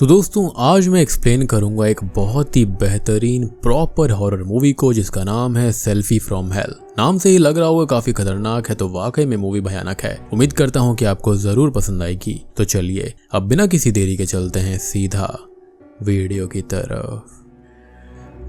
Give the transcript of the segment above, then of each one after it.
तो दोस्तों आज मैं एक्सप्लेन करूंगा एक बहुत ही बेहतरीन प्रॉपर हॉरर मूवी को जिसका नाम है सेल्फी फ्रॉम हेल। नाम से ही लग रहा होगा काफी खतरनाक है, तो वाकई में मूवी भयानक है। उम्मीद करता हूं कि आपको जरूर पसंद आएगी। तो चलिए अब बिना किसी देरी के चलते हैं सीधा वीडियो की तरफ।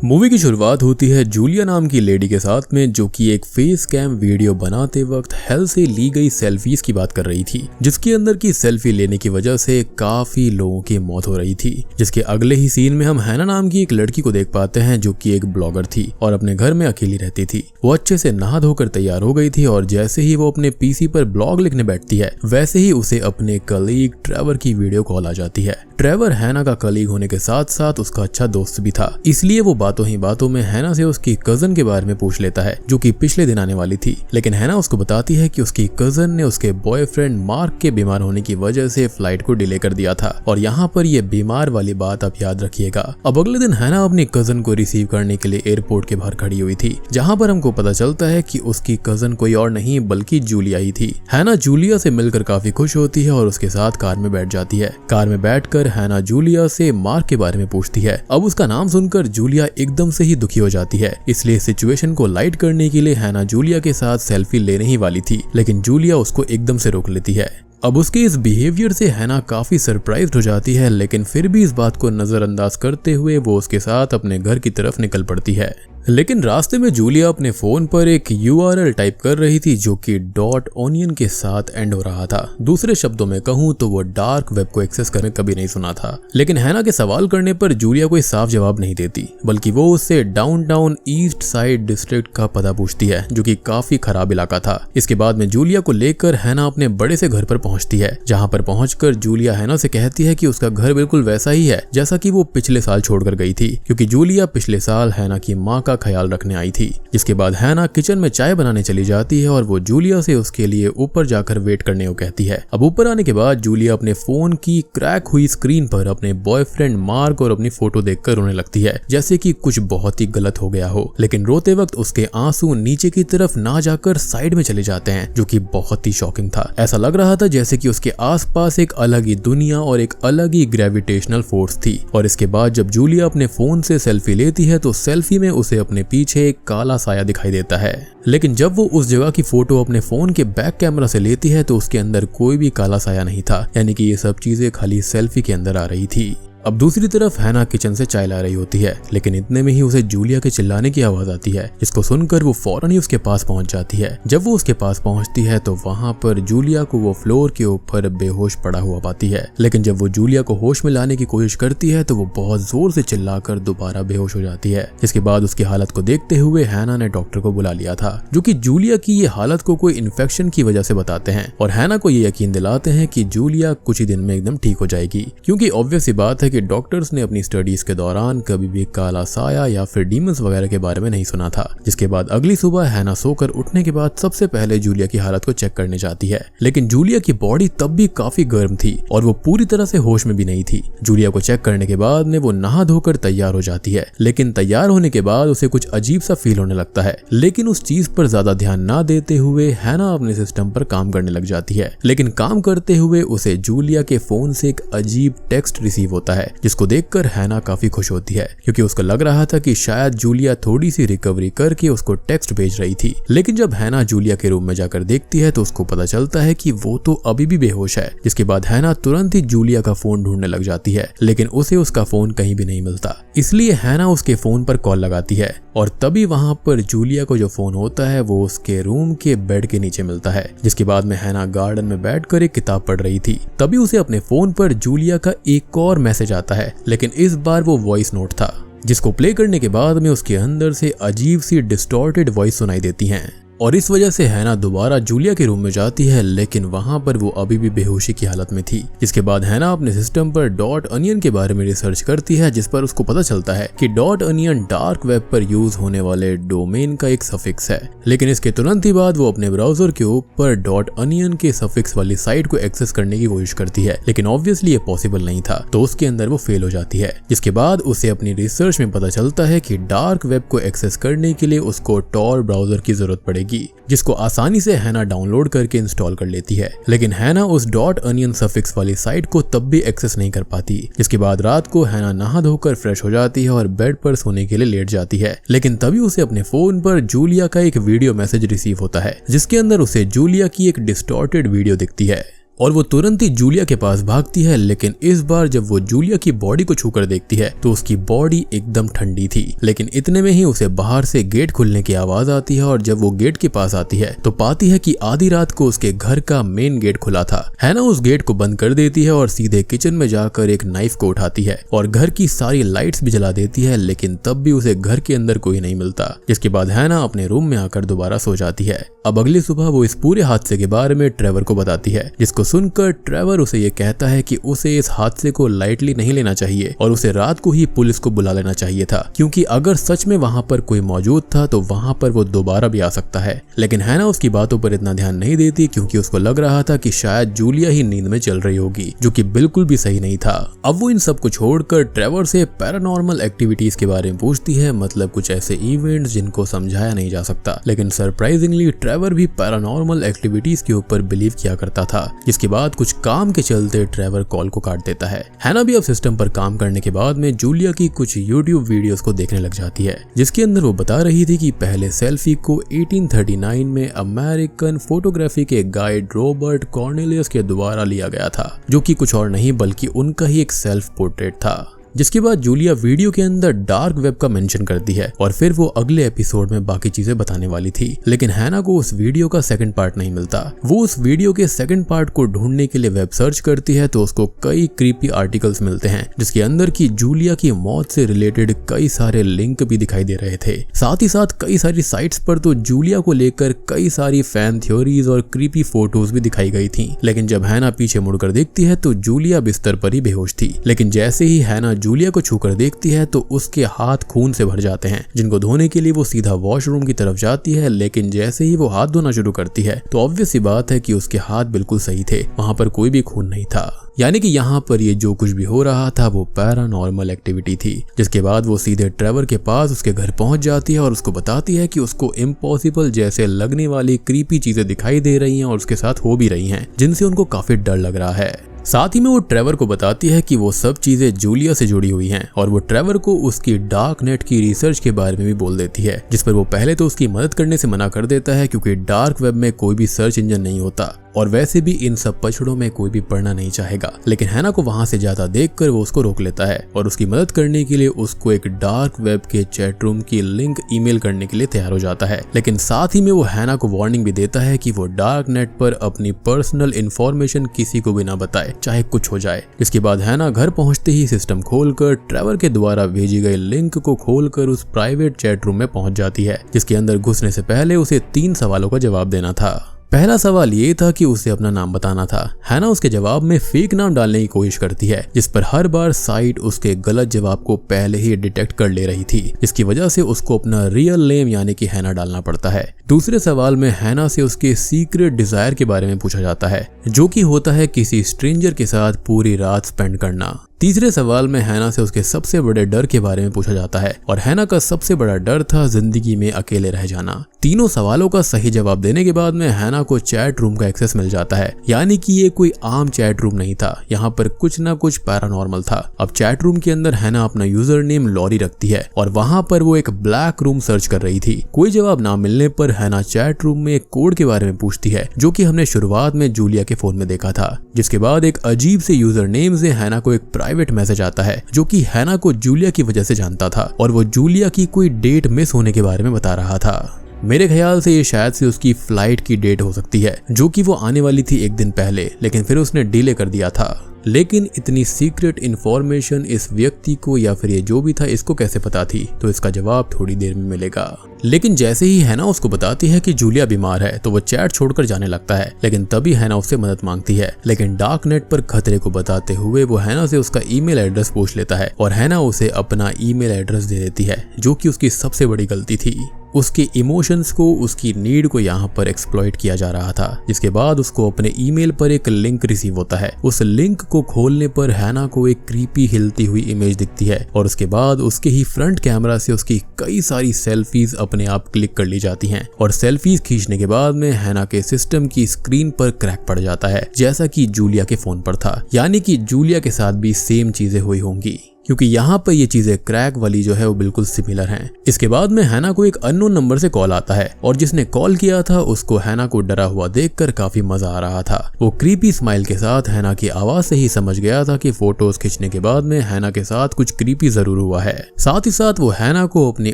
मूवी की शुरुआत होती है जूलिया नाम की लेडी के साथ में, जो कि एक फेस कैम वीडियो बनाते वक्त हेल से ली गई सेल्फीज की बात कर रही थी, जिसके अंदर की सेल्फी लेने की वजह से काफी लोगों की मौत हो रही थी। जिसके अगले ही सीन में हम हैना नाम की एक लड़की को देख पाते हैं, जो कि एक ब्लॉगर थी और अपने घर में अकेली रहती थी। वो अच्छे से नहा धोकर तैयार हो गई थी और जैसे ही वो अपने पीसी पर ब्लॉग लिखने बैठती है, वैसे ही उसे अपने कलीग ट्रेवर की वीडियो कॉल आ जाती है। ट्रेवर हैना का कलीग होने के साथ साथ उसका अच्छा दोस्त भी था, इसलिए वो बातों ही बातों में हैना से उसकी कजन के बारे में पूछ लेता है, जो कि पिछले दिन आने वाली थी। लेकिन हैना उसको बताती है कि उसकी कजन ने उसके बॉयफ्रेंड मार्क के बीमार होने की वजह से फ्लाइट को डिले कर दिया था। और यहाँ पर ये बीमार वाली बात आप याद रखिएगा। अब अगले दिन हैना अपनी कजन को रिसीव करने के लिए एयरपोर्ट के बाहर खड़ी हुई थी, जहाँ पर हमको पता चलता है कि उसकी कजन कोई और नहीं बल्कि जूलिया ही थी। हैना जूलिया से मिलकर काफी खुश होती है और उसके साथ कार में बैठ जाती है। कार में बैठकर हैना जूलिया से मार्क के बारे में पूछती है। अब उसका नाम सुनकर जूलिया एकदम से ही दुखी हो जाती है, इसलिए सिचुएशन को लाइट करने के लिए हैना जूलिया के साथ सेल्फी लेने ही वाली थी, लेकिन जूलिया उसको एकदम से रोक लेती है। अब उसके इस बिहेवियर से हैना काफी सरप्राइज्ड हो जाती है, लेकिन फिर भी इस बात को नजरअंदाज करते हुए वो उसके साथ अपने घर की तरफ निकल पड़ती है। लेकिन रास्ते में जूलिया अपने फोन पर एक URL टाइप कर रही थी, जो कि .onion के साथ एंड हो रहा था। दूसरे शब्दों में कहूँ तो वो डार्क वेब को एक्सेस करने कभी नहीं सुना था। लेकिन हैना के सवाल करने पर जूलिया कोई साफ जवाब नहीं देती, बल्कि वो उससे डाउनटाउन ईस्ट साइड डिस्ट्रिक्ट का पता पूछती है, जो कि काफी खराब इलाका था। इसके बाद में जूलिया को लेकर हैना अपने बड़े से घर पर पहुंचती है, जहाँ पर पहुंचकर जूलिया हैना से कहती है कि उसका घर बिल्कुल वैसा ही है जैसा कि वो पिछले साल छोड़कर गई थी, क्योंकि जूलिया पिछले साल हैना की माँ का ख्याल रखने आई थी। जिसके बाद हैना किचन में चाय बनाने चली जाती है और वो जूलिया से उसके लिए ऊपर जाकर वेट करने को कहती है। अब ऊपर आने के बाद जूलिया अपने फोन की क्रैक हुई स्क्रीन पर अपने बॉयफ्रेंड मार्क और अपनी फोटो देखकर रोने लगती है, जैसे कि कुछ बहुत ही गलत हो गया हो। लेकिन रोते वक्त उसके आंसू नीचे की तरफ ना जाकर साइड में चले जाते हैं, जो कि बहुत ही शॉकिंग था। ऐसा लग रहा था जैसे कि उसके आसपास एक अलग ही दुनिया और एक अलग ही ग्रेविटेशनल फोर्स थी। और इसके बाद जब जूलिया अपने फोन से सेल्फी लेती है तो सेल्फी में उसे अपने पीछे एक काला साया दिखाई देता है। लेकिन जब वो उस जगह की फोटो अपने फोन के बैक कैमरा से लेती है तो उसके अंदर कोई भी काला साया नहीं था, यानी कि ये सब चीजें खाली सेल्फी के अंदर आ रही थी। अब दूसरी तरफ हैना किचन से चाय ला रही होती है, लेकिन इतने में ही उसे जूलिया के चिल्लाने की आवाज आती है, जिसको सुनकर वो फौरन ही उसके पास पहुंच जाती है। जब वो उसके पास पहुंचती है तो वहां पर जूलिया को वो फ्लोर के ऊपर बेहोश पड़ा हुआ पाती है। लेकिन जब वो जूलिया को होश में लाने की कोशिश करती है तो वो बहुत जोर से चिल्लाकर दोबारा बेहोश हो जाती है। इसके बाद उसकी हालत को देखते हुए हैना ने डॉक्टर को बुला लिया था, जो कि जूलिया की ये हालत को कोई इन्फेक्शन की वजह से बताते हैं और हैना को ये यकीन दिलाते हैं कि जूलिया कुछ ही दिन में एकदम ठीक हो जाएगी, क्योंकि ऑब्वियस सी बात है कि डॉक्टर्स ने अपनी स्टडीज के दौरान कभी भी काला साया या फिर डीमंस वगैरह के बारे में नहीं सुना था। जिसके बाद अगली सुबह हैना सोकर उठने के बाद सबसे पहले जूलिया की हालत को चेक करने जाती है, लेकिन जूलिया की बॉडी तब भी काफी गर्म थी और वो पूरी तरह से होश में भी नहीं थी। जूलिया को चेक करने के बाद में वो नहा धोकर तैयार हो जाती है, लेकिन तैयार होने के बाद उसे कुछ अजीब सा फील होने लगता है। लेकिन उस चीज पर ज्यादा ध्यान ना देते हुए हैना अपने सिस्टम पर काम करने लग जाती है। लेकिन काम करते हुए उसे जूलिया के फोन से एक अजीब टेक्स्ट रिसीव होता है, जिसको देखकर हैना काफी खुश होती है, क्योंकि उसको लग रहा था कि शायद जूलिया थोड़ी सी रिकवरी करके उसको टेक्स्ट भेज रही थी। लेकिन जब हैना जूलिया के रूम में जाकर देखती है तो उसको पता चलता है कि वो तो अभी भी बेहोश है। जिसके बाद हैना तुरंत ही जूलिया का फोन ढूंढने लग जाती है, लेकिन उसे उसका फोन कहीं भी नहीं मिलता। इसलिए हैना उसके फोन पर कॉल लगाती है और तभी वहां पर जूलिया को जो फोन होता है वो उसके रूम के बेड के नीचे मिलता है। जिसके बाद में हैना गार्डन में बैठकर एक किताब पढ़ रही थी, तभी उसे अपने फोन पर जूलिया का एक और मैसेज आता है, लेकिन इस बार वो वॉइस नोट था, जिसको प्ले करने के बाद में उसके अंदर से अजीब सी डिस्टॉर्टेड वॉइस सुनाई देती हैं। और इस वजह से हैना दोबारा जूलिया के रूम में जाती है, लेकिन वहां पर वो अभी भी बेहोशी की हालत में थी। जिसके बाद हैना अपने सिस्टम पर .onion के बारे में रिसर्च करती है, जिस पर उसको पता चलता है कि .onion डार्क वेब पर यूज होने वाले डोमेन का एक सफिक्स है। लेकिन इसके तुरंत ही बाद वो अपने ब्राउजर के ऊपर .onion के सफिक्स वाली साइट को एक्सेस करने की कोशिश करती है, लेकिन ऑब्वियसली ये पॉसिबल नहीं था, तो उसके अंदर वो फेल हो जाती है। जिसके बाद उसे अपनी रिसर्च में पता चलता है कि डार्क वेब को एक्सेस करने के लिए उसको टॉर ब्राउजर की जरूरत पड़ेगी, मिलेगी, जिसको आसानी से हैना डाउनलोड करके इंस्टॉल कर लेती है। लेकिन हैना उस .onion सफिक्स वाली साइट को तब भी एक्सेस नहीं कर पाती। जिसके बाद रात को हैना नहा धोकर फ्रेश हो जाती है और बेड पर सोने के लिए लेट जाती है। लेकिन तभी उसे अपने फोन पर जूलिया का एक वीडियो मैसेज रिसीव होता है, जिसके अंदर उसे जूलिया की एक डिस्टॉर्टेड वीडियो दिखती है और वो तुरंत ही जूलिया के पास भागती है। लेकिन इस बार जब वो जूलिया की बॉडी को छूकर देखती है तो उसकी बॉडी एकदम ठंडी थी। लेकिन इतने में ही उसे बाहर से गेट खुलने की आवाज आती है और जब वो गेट के पास आती है तो पाती है कि आधी रात को उसके घर का मेन गेट खुला था। हैना उस गेट को बंद कर देती है और सीधे किचन में जाकर एक नाइफ को उठाती है और घर की सारी लाइट्स भी जला देती है। लेकिन तब भी उसे घर के अंदर कोई नहीं मिलता। जिसके बाद हैना अपने रूम में आकर दोबारा सो जाती है। अब अगली सुबह वो इस पूरे हादसे के बारे में ट्रेवर को बताती है, जिसको सुनकर ट्रेवर उसे ये कहता है कि उसे इस हादसे को लाइटली नहीं लेना चाहिए और उसे रात को ही पुलिस को बुला लेना चाहिए था, क्योंकि अगर सच में वहां पर कोई मौजूद था तो वहां पर वो दोबारा भी आ सकता है। लेकिन हैना उसकी बातों पर इतना ध्यान नहीं देती, क्योंकि उसको लग रहा था कि शायद जूलिया ही नींद में चल रही होगी, जो कि बिल्कुल भी सही नहीं था। अब वो इन सब को छोड़कर ट्रेवर से पैरानॉर्मल एक्टिविटीज के बारे में पूछती है, मतलब कुछ ऐसे इवेंट्स जिनको समझाया नहीं जा सकता। लेकिन सरप्राइजिंगली ट्रेवर भी पैरानॉर्मल एक्टिविटीज के ऊपर बिलीव किया करता था। जिसके बाद कुछ काम के चलते ट्रेवर कॉल को काट देता है। हैना भी अब सिस्टम पर काम करने के बाद में जूलिया की कुछ यूट्यूब वीडियोस को देखने लग जाती है, जिसके अंदर वो बता रही थी कि पहले सेल्फी को 1839 में अमेरिकन फोटोग्राफी के गाइड रॉबर्ट कॉर्नेलियस के द्वारा लिया गया था, जो कि कुछ और नहीं बल्कि उनका ही एक सेल्फ पोर्ट्रेट था। जिसके बाद जूलिया वीडियो के अंदर डार्क वेब का मेंशन करती है और फिर वो अगले एपिसोड में बाकी चीजें बताने वाली थी। लेकिन हैना को उस वीडियो का सेकंड पार्ट नहीं मिलता। वो उस वीडियो के सेकंड पार्ट को ढूंढने के लिए वेब सर्च करती है तो उसको कई क्रीपी आर्टिकल्स मिलते हैं, जिसके अंदर की जूलिया की मौत से रिलेटेड कई सारे लिंक भी दिखाई दे रहे थे। साथ ही साथ कई सारी साइट्स पर तो जूलिया को लेकर कई सारी फैन थ्योरीज और क्रीपी फोटोज भी दिखाई गई थी। लेकिन जब हैना पीछे मुड़कर देखती है तो जूलिया बिस्तर पर ही बेहोश थी। लेकिन जैसे ही हैना जूलिया को छूकर देखती है तो उसके हाथ खून से भर जाते हैं, जिनको धोने के लिए वो सीधा वॉशरूम की तरफ जाती है। लेकिन जैसे ही वो हाथ धोना शुरू करती है तो ऑब्वियस सी बात है कि उसके हाथ बिल्कुल सही थे, वहां पर कोई भी खून नहीं था। यानी कि यहाँ पर ये जो कुछ भी हो रहा था वो पैरानॉर्मल एक्टिविटी थी। जिसके बाद वो सीधे ट्रेवर के पास उसके घर पहुंच जाती है और उसको बताती है कि उसको इम्पॉसिबल जैसे लगने वाली क्रीपी चीजें दिखाई दे रही हैं और उसके साथ हो भी रही हैं, जिनसे उनको काफी डर लग रहा है। साथ ही में वो ट्रेवर को बताती है कि वो सब चीजें जूलिया से जुड़ी हुई हैं और वो ट्रेवर को उसकी डार्क नेट की रिसर्च के बारे में भी बोल देती है, जिस पर वो पहले तो उसकी मदद करने से मना कर देता है, क्योंकि डार्क वेब में कोई भी सर्च इंजन नहीं होता और वैसे भी इन सब पछड़ों में कोई भी पढ़ना नहीं चाहेगा। लेकिन हैना को वहां से जाता देखकर वो उसको रोक लेता है और उसकी मदद करने के लिए उसको एक डार्क वेब के चैट रूम की लिंक ईमेल करने के लिए तैयार हो जाता है। लेकिन साथ ही में वो हैना को वार्निंग भी देता है कि वो डार्क नेट पर अपनी पर्सनल इंफॉर्मेशन किसी को भी ना बताए, चाहे कुछ हो जाए। इसके बाद हैना घर पहुंचते ही सिस्टम खोलकर ट्रेवर के द्वारा भेजी गई लिंक को खोलकर उस प्राइवेट चैट रूम में पहुंच जाती है, जिसके अंदर घुसने से पहले उसे 3 सवालों का जवाब देना था। पहला सवाल ये था कि उसे अपना नाम बताना था। हैना उसके जवाब में फेक नाम डालने की कोशिश करती है, जिस पर हर बार साइट उसके गलत जवाब को पहले ही डिटेक्ट कर ले रही थी, जिसकी वजह से उसको अपना रियल नेम यानी कि हैना डालना पड़ता है। दूसरे सवाल में हैना से उसके सीक्रेट डिजायर के बारे में पूछा जाता है, जो कि होता है किसी स्ट्रेंजर के साथ पूरी रात स्पेंड करना। तीसरे सवाल में हैना से उसके सबसे बड़े डर के बारे में पूछा जाता है और हैना का सबसे बड़ा डर था जिंदगी में अकेले रह जाना। तीनों सवालों का सही जवाब देने के बाद में हैना को चैट रूम का एक्सेस मिल जाता है, यानी कि ये कोई आम चैट रूम नहीं था, यहाँ पर कुछ ना कुछ पैरानॉर्मल था। अब चैट रूम के अंदर हैना अपना यूजर नेम लॉरी रखती है और वहां पर वो एक ब्लैक रूम सर्च कर रही थी। कोई जवाब ना मिलने पर हैना चैट रूम में एक कोड के बारे में पूछती है, जो कि हमने शुरुआत में जूलिया के फोन में देखा था। जिसके बाद एक अजीब से यूजर नेम से हैना को एक प्राइवेट मैसेज आता है, जो कि हैना को जूलिया की वजह से जानता था और वो जूलिया की कोई डेट मिस होने के बारे में बता रहा था। मेरे ख्याल से ये शायद से उसकी फ्लाइट की डेट हो सकती है, जो कि वो आने वाली थी 1 दिन पहले, लेकिन फिर उसने डिले कर दिया था। लेकिन इतनी सीक्रेट इन्फॉर्मेशन इस व्यक्ति को या फिर ये जो भी था इसको कैसे पता थी, तो इसका जवाब थोड़ी देर में मिलेगा। लेकिन जैसे ही हैना उसको बताती है कि जूलिया बीमार है तो वो चैट छोड़कर जाने लगता है। लेकिन तभी हैना उससे मदद मांगती है, लेकिन डार्क नेट पर खतरे को बताते हुए वो हैना से उसका ईमेल एड्रेस पूछ लेता है और हैना उसे अपना ईमेल एड्रेस दे देती है, जो कि उसकी सबसे बड़ी गलती थी। उसके इमोशंस को, उसकी नीड को यहाँ पर एक्सप्लॉइट किया जा रहा था। जिसके बाद उसको अपने ईमेल पर एक लिंक रिसीव होता है। उस लिंक को खोलने पर हैना को एक क्रीपी हिलती हुई इमेज दिखती है और उसके बाद उसके ही फ्रंट कैमरा से उसकी कई सारी सेल्फीज अपने आप क्लिक कर ली जाती हैं और सेल्फीज खींचने के बाद में हैना के सिस्टम की स्क्रीन पर क्रैक पड़ जाता है, जैसा कि जूलिया के फोन पर था। यानी कि जूलिया के साथ भी सेम चीजें हुई होंगी, क्योंकि यहाँ पर ये चीजें क्रैक वाली जो है वो बिल्कुल सिमिलर हैं। इसके बाद में हैना को एक अननोन नंबर से कॉल आता है और जिसने कॉल किया था उसको हैना को डरा हुआ देखकर काफी मजा आ रहा था। वो क्रीपी स्माइल के साथ हैना की आवाज से ही समझ गया था कि फोटोज खींचने के बाद में हैना के साथ कुछ क्रीपी जरूर हुआ है। साथ ही साथ वो हैना को अपनी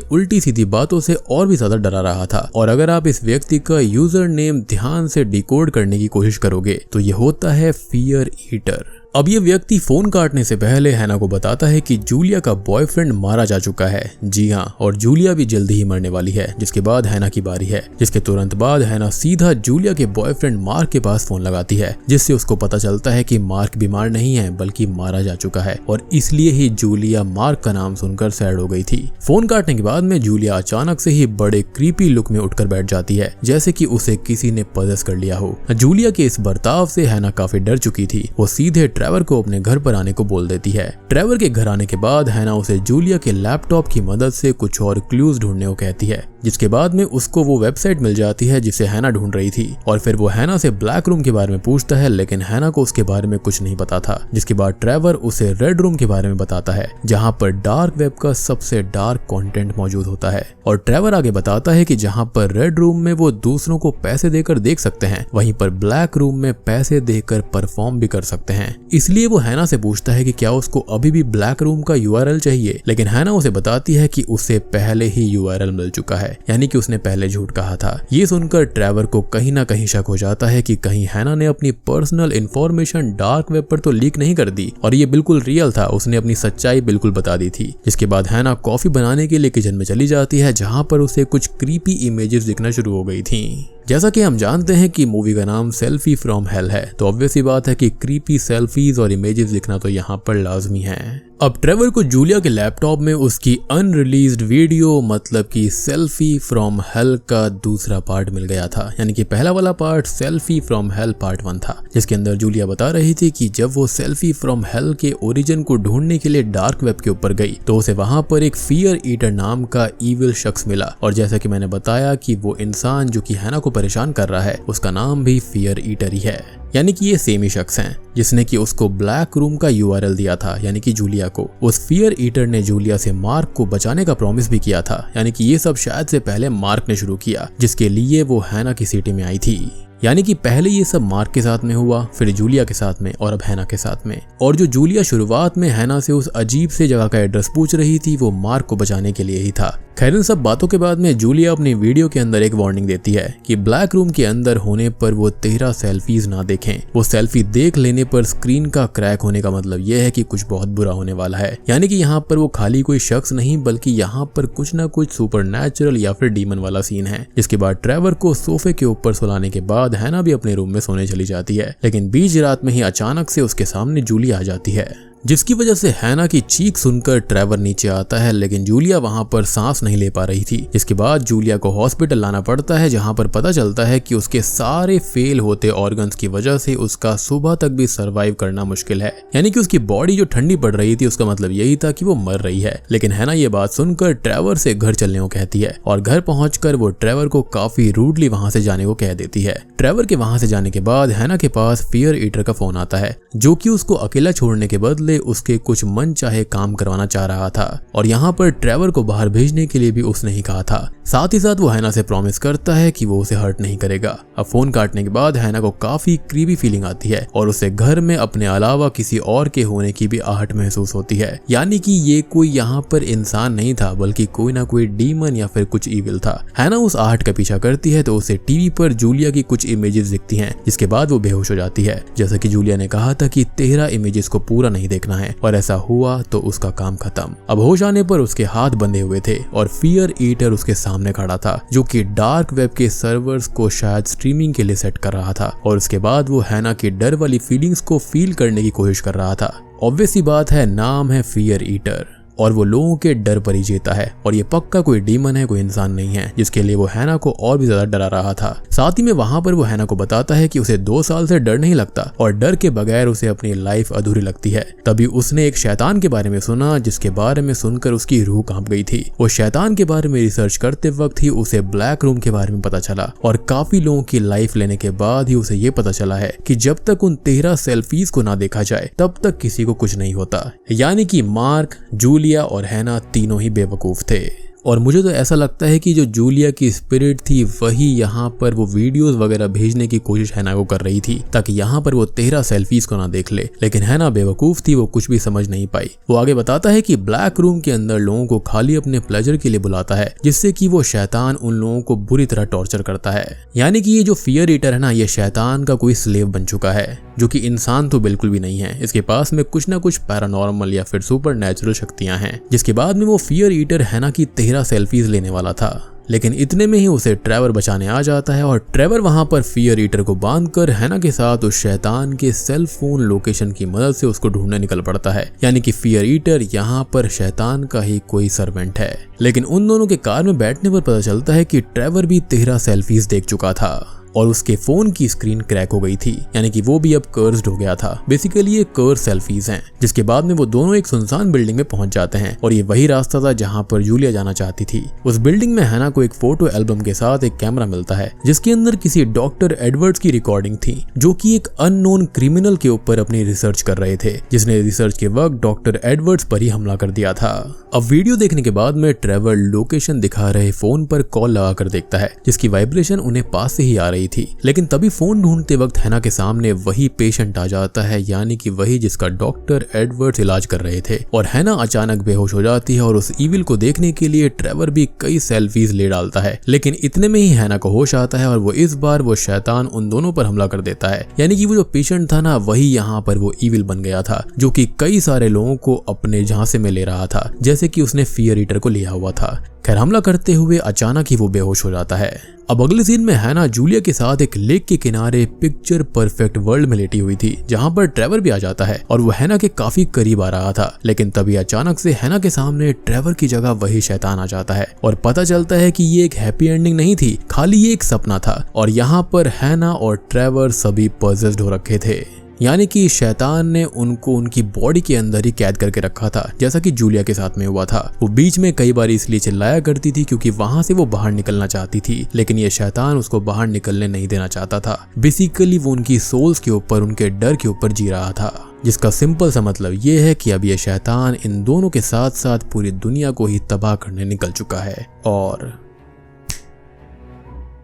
उल्टी सीधी बातों से और भी ज्यादा डरा रहा था। और अगर आप इस व्यक्ति का यूजर नेम ध्यान से डिकोड करने की कोशिश करोगे तो ये होता है फियर ईटर। अब ये व्यक्ति फोन काटने से पहले हैना को बताता है कि जूलिया का बॉयफ्रेंड मारा जा चुका है। जी हाँ, और जूलिया भी जल्दी ही मरने वाली है। जिसके बाद हैना की बारी है, जिसके तुरंत बाद हैना सीधा जूलिया के बॉयफ्रेंड मार्क के पास फोन लगाती है, जिससे उसको पता चलता है कि मार्क बीमार नहीं है बल्कि मारा जा चुका है और इसलिए ही जूलिया मार्क का नाम सुनकर सैड हो गई थी। फोन काटने के बाद में जूलिया अचानक से ही बड़े क्रीपी लुक में उठकर बैठ जाती है, जैसे कि उसे किसी ने पजेस कर लिया हो। जूलिया के इस बर्ताव से हैना काफी डर चुकी थी। वो सीधे ट्रेवर को अपने घर पर आने को बोल देती है। ट्रेवर के घर आने के बाद हैना उसे जूलिया के लैपटॉप की मदद से कुछ और क्लूज ढूंढने को कहती है, जिसके बाद में उसको वो वेबसाइट मिल जाती है जिसे हैना ढूंढ रही थी। और फिर वो हैना से ब्लैक रूम के बारे में पूछता है, लेकिन हैना को उसके बारे में कुछ नहीं पता था। जिसके बाद ट्रेवर उसे रेड रूम के बारे में बताता है, जहाँ पर डार्क वेब का सबसे डार्क कंटेंट मौजूद होता है। और ट्रेवर आगे बताता है कि जहाँ पर रेड रूम में वो दूसरों को पैसे देकर देख सकते हैं, वहीं पर ब्लैक रूम में पैसे देकर परफॉर्म भी कर सकते हैं। इसलिए वो हैना से पूछता है कि क्या उसको अभी भी ब्लैक रूम का यूआरएल चाहिए, लेकिन हैना उसे बताती है कि उसे पहले ही यूआरएल मिल चुका है, यानी कि उसने पहले झूठ कहा था। ये सुनकर ट्रेवर को कहीं ना कहीं शक हो जाता है कि कहीं हैना ने अपनी पर्सनल इंफॉर्मेशन डार्क वेब पर तो लीक नहीं कर दी और ये बिल्कुल रियल था, उसने अपनी सच्चाई बिल्कुल बता दी थी। जिसके बाद हैना कॉफी बनाने के लिए किचन में चली जाती है, जहाँ पर उसे कुछ क्रीपी इमेजेस दिखना शुरू हो गई थी। जैसा कि हम जानते हैं कि मूवी का नाम सेल्फी फ्रॉम हेल है, तो ऑब्वियस सी बात है कि क्रीपी सेल्फीज और इमेजेस दिखना तो यहाँ पर लाजमी है। अब ट्रेवर को जूलिया के लैपटॉप में उसकी अनरिलीज्ड वीडियो मतलब कि सेल्फी फ्रॉम हेल का दूसरा पार्ट मिल गया था। यानी कि पहला वाला part selfie from hello part 1 था, जिसके अंदर जूलिया बता रही थी कि जब वो सेल्फी फ्रॉम हेल के ओरिजिन को ढूंढने के लिए डार्क वेब के ऊपर गई तो उसे वहां पर एक फियर ईटर नाम का ईविल शख्स मिला। और जैसा कि मैंने बताया कि वो इंसान जो कि हैना को परेशान कर रहा है उसका नाम भी फियर ईटर ही है। यानी कि ये सेम ही शख्स हैं जिसने कि उसको ब्लैक रूम का यूआरएल दिया था, यानी कि जूलिया को। उस फियर ईटर ने जूलिया से मार्क को बचाने का प्रॉमिस भी किया था। यानी कि ये सब शायद से पहले मार्क ने शुरू किया, जिसके लिए वो हैना की सिटी में आई थी। यानी कि पहले ये सब मार्क के साथ में हुआ, फिर जूलिया के साथ में और अब हैना के साथ में। और जो जूलिया शुरुआत में हैना से उस अजीब से जगह का एड्रेस पूछ रही थी वो मार्क को बचाने के लिए ही था। खैर, इन सब बातों के बाद में जूलिया अपनी वीडियो के अंदर एक वार्निंग देती है कि ब्लैक रूम के अंदर होने पर वो 13 सेल्फीज ना देखें। वो सेल्फी देख लेने पर स्क्रीन का क्रैक होने का मतलब ये है कि कुछ बहुत बुरा होने वाला है। यानी कि यहाँ पर वो खाली कोई शख्स नहीं बल्कि यहाँ पर कुछ ना कुछ सुपरनैचुरल या फिर डीमन वाला सीन है। जिसके बाद ट्रेवर को सोफे के ऊपर सुलाने के बाद हैना भी अपने रूम में सोने चली जाती है, लेकिन बीच रात में ही अचानक से उसके सामने जूलिया आ जाती है, जिसकी वजह से हैना की चीख सुनकर ट्रेवर नीचे आता है, लेकिन जूलिया वहां पर सांस नहीं ले पा रही थी। इसके बाद जूलिया को हॉस्पिटल लाना पड़ता है, जहां पर पता चलता है कि उसके सारे फेल होते ऑर्गन्स की वजह से उसका सुबह तक भी सरवाइव करना मुश्किल है। यानी कि उसकी बॉडी जो ठंडी पड़ रही थी उसका मतलब यही था कि वो मर रही है। लेकिन हैना ये बात सुनकर ट्रेवर से घर चलने को कहती है और घर पहुंचकर वो ट्रेवर को काफी रूडली वहां से जाने को कह देती है। ट्रेवर के वहां से जाने के बाद हैना के पास फियर ईटर का फोन आता है, जो कि उसको अकेला छोड़ने के बदले उसके कुछ मन चाहे काम करवाना चाह रहा था। और यहाँ पर ट्रेवर को बाहर भेजने के लिए भी उसने ही कहा था। साथ ही साथ वो हैना से प्रॉमिस करता है कि वो उसे हर्ट नहीं करेगा। अब फोन काटने के बाद हैना को काफी क्रीपी फीलिंग आती है और उसे घर में अपने अलावा किसी और के होने की भी आहट महसूस होती है। यानी कि ये कोई यहाँ पर इंसान नहीं था बल्कि कोई ना कोई डीमन या फिर कुछ ईविल था। हैना उस आहट का पीछा करती है तो उसे टीवी पर जूलिया की कुछ इमेजेस दिखती हैं, जिसके बाद वो बेहोश हो जाती है। जैसा कि जूलिया ने कहा था कि 13 इमेजेस को पूरा नहीं देखना है, और ऐसा हुआ तो उसका काम खत्म। अब होश आने पर उसके हाथ बंधे हुए थे और फियर ईटर उसके सामने खड़ा था, जो कि डार्क वेब के सर्वर्स को शायद स्ट्रीमिंग के लिए सेट कर रहा था। और उसके बाद वो हैना की डर वाली फीलिंग्स को फील करने की कोशिश कर रहा था। ऑब्वियस सी बात है, नाम है फियर ईटर और वो लोगों के डर पर ही जीता है और ये पक्का कोई डीमन है, कोई इंसान नहीं है, जिसके लिए वो हैना को और भी ज्यादा डरा रहा था। साथ ही में वहां पर वो हैना को बताता है कि उसे 2 साल से डर नहीं लगता और डर के बगैर उसे अपनी लाइफ अधूरी लगती है। तभी उसने एक शैतान के बारे में सुना जिसके बारे में सुनकर उसकी रूह कांप गई थी। वो शैतान के बारे में रिसर्च करते वक्त ही उसे ब्लैक रूम के बारे में पता चला और काफी लोगों की लाइफ लेने के बाद ही उसे ये पता चला है कि जब तक उन 13 सेल्फीज को ना देखा जाए तब तक किसी को कुछ नहीं होता। यानी कि मार्क, जूलिया और हैना तीनों ही बेवकूफ थे। और मुझे तो ऐसा लगता है कि जो जूलिया की स्पिरिट थी वही यहाँ पर वो वीडियोस वगैरह भेजने की कोशिश हैना को कर रही थी ताकि यहाँ पर वो 13 सेल्फीज को ना देख ले, लेकिन हैना बेवकूफ थी, वो कुछ भी समझ नहीं पाई। वो आगे बताता है कि ब्लैक रूम के अंदर लोगों को खाली अपने प्लेजर के लिए बुलाता है, जिससे कि वो शैतान उन लोगों को बुरी तरह टॉर्चर करता है। यानी कि ये जो फियर ईटर है ना, ये शैतान का कोई स्लेव बन चुका है, जो कि इंसान तो बिल्कुल भी नहीं है। इसके पास में कुछ ना कुछ पैरानॉर्मल या फिर सुपर नेचुरल शक्तियां हैं। जिसके बाद में वो फियर ईटर हैना की 13 सेल्फीज लेने वाला था, लेकिन इतने में ही उसे ट्रेवर बचाने आ जाता है और ट्रेवर वहां पर फियर ईटर को बांधकर हैना के साथ उस शैतान के सेल फोन लोकेशन की मदद से उसको ढूंढने निकल पड़ता है। यानी कि फियर ईटर यहाँ पर शैतान का ही कोई सर्वेंट है। लेकिन उन दोनों के कार में बैठने पर पता चलता है कि ट्रेवर भी 13 सेल्फीज देख चुका था और उसके फोन की स्क्रीन क्रैक हो गई थी, यानी कि वो भी अब कर्स्ड हो गया था। बेसिकली ये कर्स सेल्फीज हैं। जिसके बाद में वो दोनों एक सुनसान बिल्डिंग में पहुंच जाते हैं और ये वही रास्ता था जहां पर जूलिया जाना चाहती थी। उस बिल्डिंग में हैना को एक फोटो एल्बम के साथ एक कैमरा मिलता है जिसके अंदर किसी डॉक्टर एडवर्ड्स की रिकॉर्डिंग थी, जो कि एक अननोन क्रिमिनल के ऊपर अपनी रिसर्च कर रहे थे, जिसने रिसर्च के वक्त डॉक्टर एडवर्ड्स पर ही हमला कर दिया था। अब वीडियो देखने के बाद में ट्रेवर लोकेशन दिखा रहे फोन पर कॉल लगाकर देखता है, जिसकी वाइब्रेशन उन्हें पास से ही आ रही थी। लेकिन तभी फोन ढूंढते वक्त हैना के सामने वही पेशेंट आ जाता है, यानी कि वही जिसका डॉक्टर एडवर्ड्स इलाज कर रहे थे। और हैना अचानक बेहोश हो जाती है और उस ईविल को देखने के लिए ट्रेवर भी कई सेल्फीज ले डालता है। लेकिन इतने में ही हैना को होश आता है और वो इस बार वो शैतान उन दोनों पर हमला कर देता है। यानी कि वो जो पेशेंट था ना, वही यहाँ पर वो ईविल बन गया था, जो कि कई सारे लोगों को अपने झांसे में ले रहा था, जैसे कि उसने फियर ईटर को लिया हुआ था। खैर, हमला करते हुए अचानक ही वो बेहोश हो जाता है। अब अगले सीन में हैना जूलिया के साथ एक लेक के किनारे पिक्चर परफेक्ट वर्ल्ड में लेटी हुई थी, जहां पर ट्रेवर भी आ जाता है और वो हैना के काफी करीब आ रहा था। लेकिन तभी अचानक से हैना के सामने ट्रेवर की जगह वही शैतान आ जाता है और पता चलता है कि ये एक हैप्पी एंडिंग नहीं थी, खाली ये एक सपना था और यहाँ पर हैना और ट्रेवर सभी पॉजेस्ड हो रखे थे। यानी कि शैतान ने उनको उनकी बॉडी के अंदर ही कैद करके रखा था, जैसा कि जूलिया के साथ में हुआ था। वो बीच में कई बार इसलिए चिल्लाया करती थी क्योंकि वहां से वो बाहर निकलना चाहती थी, लेकिन ये शैतान उसको बाहर निकलने नहीं देना चाहता था। बेसिकली वो उनकी सोल्स के ऊपर, उनके डर के ऊपर जी रहा था, जिसका सिंपल सा मतलब ये है कि अब ये शैतान इन दोनों के साथ साथ पूरी दुनिया को ही तबाह करने निकल चुका है। और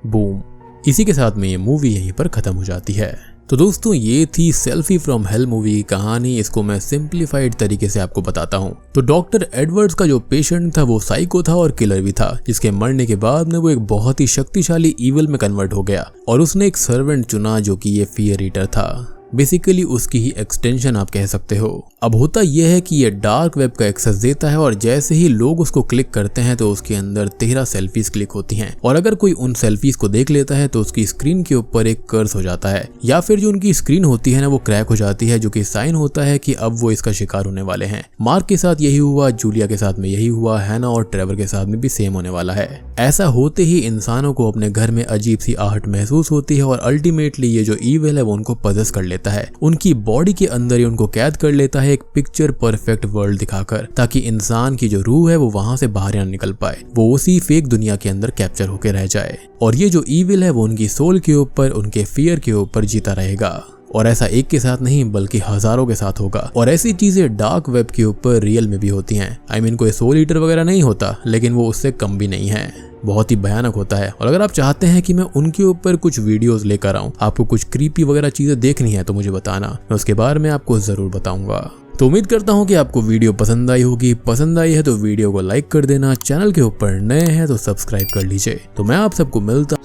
बूम, इसी के साथ में ये मूवी यहीं पर खत्म हो जाती है। तो दोस्तों, ये थी सेल्फी फ्रॉम हेल मूवी की कहानी। इसको मैं सिंप्लीफाइड तरीके से आपको बताता हूँ। तो डॉक्टर एडवर्ड्स का जो पेशेंट था वो साइको था और किलर भी था, जिसके मरने के बाद में वो एक बहुत ही शक्तिशाली ईविल में कन्वर्ट हो गया और उसने एक सर्वेंट चुना जो कि ये फियर ईटर था। बेसिकली उसकी ही एक्सटेंशन आप कह सकते हो। अब होता यह है कि ये डार्क वेब का एक्सेस देता है और जैसे ही लोग उसको क्लिक करते हैं तो उसके अंदर 13 सेल्फीज क्लिक होती हैं और अगर कोई उन सेल्फीज को देख लेता है तो उसकी स्क्रीन के ऊपर एक कर्स हो जाता है या फिर जो उनकी स्क्रीन होती है ना वो क्रैक हो जाती है, जो कि साइन होता है कि अब वो इसका शिकार होने वाले हैं। मार्क के साथ यही हुआ, जूलिया के साथ में यही हुआ, हैना और ट्रेवर के साथ में भी सेम होने वाला है। ऐसा होते ही इंसानों को अपने घर में अजीब सी आहट महसूस होती है और अल्टीमेटली ये जो ईविल है वो उनको पजेस कर लेता है, उनकी बॉडी के अंदर ही उनको कैद कर लेता है एक पिक्चर परफेक्ट वर्ल्ड दिखाकर, ताकि इंसान की जो रूह है वो वहां से बाहर ना निकल पाए, वो उसी फेक दुनिया के अंदर कैप्चर होकर रह जाए। और ये जो ईविल है वो उनकी सोल के ऊपर, उनके फियर के ऊपर जीता रहेगा। और ऐसा एक के साथ नहीं बल्कि हजारों के साथ होगा। और ऐसी चीजें डार्क वेब के ऊपर रियल में भी होती हैं। आई मीन कोई सोल ईटर वगैरह नहीं होता, लेकिन वो उससे कम भी नहीं है, बहुत ही भयानक होता है। और अगर आप चाहते हैं कि मैं उनके ऊपर कुछ वीडियोस लेकर आऊं, आपको कुछ क्रीपी वगैरह चीजें देखनी है तो मुझे बताना, मैं उसके बारे में आपको जरूर बताऊंगा। तो उम्मीद करता हूं कि आपको वीडियो पसंद आई होगी। पसंद आई है तो वीडियो को लाइक कर देना, चैनल के ऊपर नए हैं तो सब्सक्राइब कर लीजिए। तो मैं आप सबको मिलता